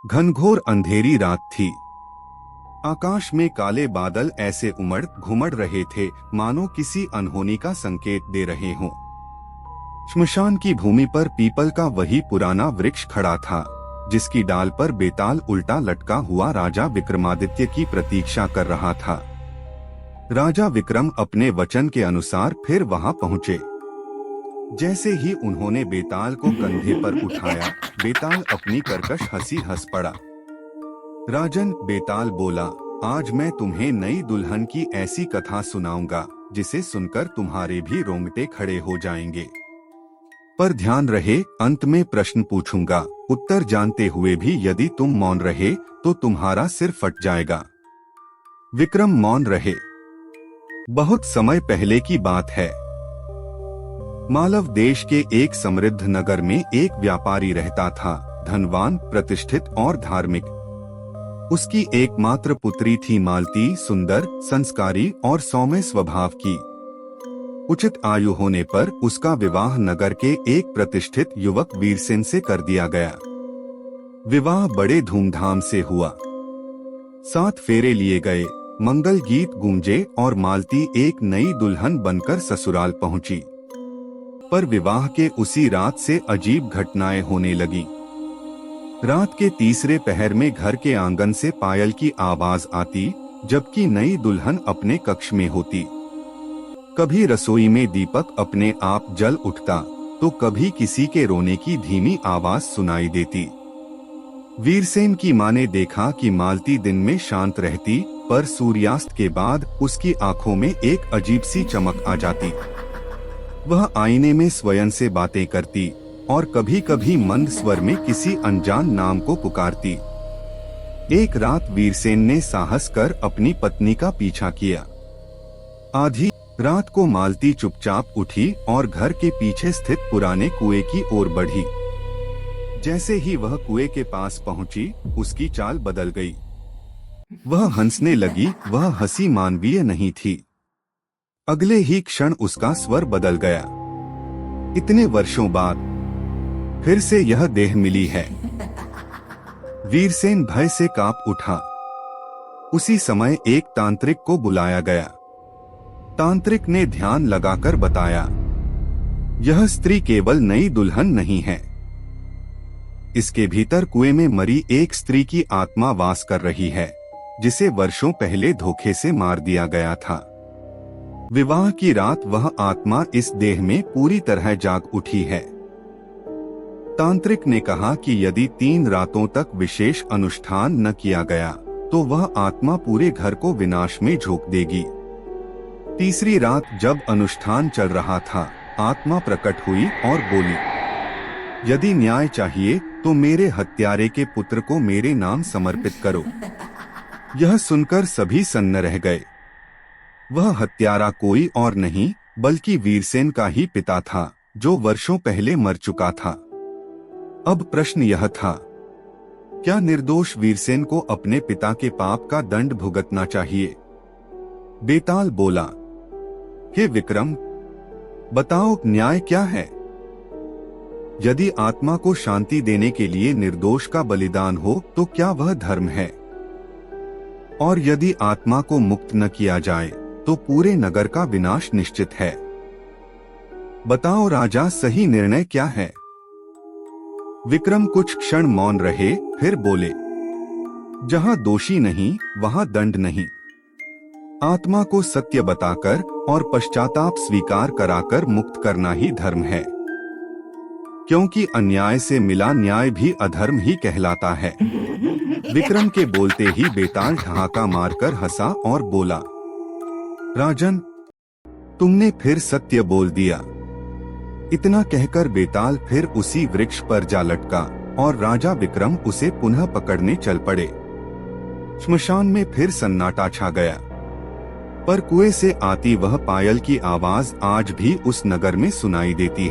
घनघोर अंधेरी रात थी। आकाश में काले बादल ऐसे उमड़ घुमड़ रहे थे मानो किसी अनहोनी का संकेत दे रहे हों। श्मशान की भूमि पर पीपल का वही पुराना वृक्ष खड़ा था, जिसकी डाल पर बेताल उल्टा लटका हुआ राजा विक्रमादित्य की प्रतीक्षा कर रहा था। राजा विक्रम अपने वचन के अनुसार फिर वहां पहुंचे। जैसे ही उन्होंने बेताल को कंधे पर उठाया, बेताल अपनी कर्कश हंसी हंस पड़ा। राजन, बेताल बोला, आज मैं तुम्हें नई दुल्हन की ऐसी कथा सुनाऊंगा जिसे सुनकर तुम्हारे भी रोंगटे खड़े हो जाएंगे। पर ध्यान रहे, अंत में प्रश्न पूछूंगा, उत्तर जानते हुए भी यदि तुम मौन रहे तो तुम्हारा सिर फट जाएगा। विक्रम मौन रहे। बहुत समय पहले की बात है। मालव देश के एक समृद्ध नगर में एक व्यापारी रहता था, धनवान, प्रतिष्ठित और धार्मिक। उसकी एकमात्र पुत्री थी मालती, सुंदर, संस्कारी और सौम्य स्वभाव की। उचित आयु होने पर उसका विवाह नगर के एक प्रतिष्ठित युवक वीरसेन से कर दिया गया। विवाह बड़े धूमधाम से हुआ। 7 फेरे लिए गए, मंगल गीत गूंजे और मालती एक नई दुल्हन बनकर ससुराल पहुंची। पर विवाह के उसी रात से अजीब घटनाएं होने लगी। रात के तीसरे पहर में घर के आंगन से पायल की आवाज आती, जबकि नई दुल्हन अपने कक्ष में होती। कभी रसोई में दीपक अपने आप जल उठता, तो कभी किसी के रोने की धीमी आवाज सुनाई देती। वीरसेन की मां ने देखा कि मालती दिन में शांत रहती, पर सूर्यास्त के बाद उसकी आंखों में एक अजीब सी चमक आ जाती। वह आईने में स्वयं से बातें करती और कभी कभी मंद स्वर में किसी अनजान नाम को पुकारती। एक रात वीरसेन ने साहस कर अपनी पत्नी का पीछा किया। आधी रात को मालती चुपचाप उठी और घर के पीछे स्थित पुराने कुएं की ओर बढ़ी। जैसे ही वह कुएं के पास पहुंची, उसकी चाल बदल गई। वह हंसने लगी। वह हंसी मानवीय नहीं थी। अगले ही क्षण उसका स्वर बदल गया। इतने वर्षों बाद फिर से यह देह मिली है। वीरसेन भय से कांप उठा। उसी समय एक तांत्रिक को बुलाया गया। तांत्रिक ने ध्यान लगाकर बताया, यह स्त्री केवल नई दुल्हन नहीं है। इसके भीतर कुएं में मरी एक स्त्री की आत्मा वास कर रही है, जिसे वर्षों पहले धोखे से मार दिया गया था। विवाह की रात वह आत्मा इस देह में पूरी तरह जाग उठी है। तांत्रिक ने कहा कि यदि 3 रातों तक विशेष अनुष्ठान न किया गया तो वह आत्मा पूरे घर को विनाश में झोंक देगी। तीसरी रात जब अनुष्ठान चल रहा था, आत्मा प्रकट हुई और बोली, यदि न्याय चाहिए तो मेरे हत्यारे के पुत्र को मेरे नाम समर्पित करो। यह सुनकर सभी सन्न रह गए। वह हत्यारा कोई और नहीं बल्कि वीरसेन का ही पिता था, जो वर्षों पहले मर चुका था। अब प्रश्न यह था, क्या निर्दोष वीरसेन को अपने पिता के पाप का दंड भुगतना चाहिए? बेताल बोला, हे विक्रम, बताओ न्याय क्या है? यदि आत्मा को शांति देने के लिए निर्दोष का बलिदान हो तो क्या वह धर्म है? और यदि आत्मा को मुक्त न किया जाए तो पूरे नगर का विनाश निश्चित है। बताओ राजा, सही निर्णय क्या है? विक्रम कुछ क्षण मौन रहे, फिर बोले, जहां दोषी नहीं वहां दंड नहीं। आत्मा को सत्य बताकर और पश्चाताप स्वीकार कराकर मुक्त करना ही धर्म है, क्योंकि अन्याय से मिला न्याय भी अधर्म ही कहलाता है। विक्रम के बोलते ही बेताल ठहाका मारकर हंसा और बोला, राजन, तुमने फिर सत्य बोल दिया। इतना कहकर बेताल फिर उसी वृक्ष पर जा लटका और राजा विक्रम उसे पुनः पकड़ने चल पड़े। श्मशान में फिर सन्नाटा छा गया, पर कुएं से आती वह पायल की आवाज आज भी उस नगर में सुनाई देती है।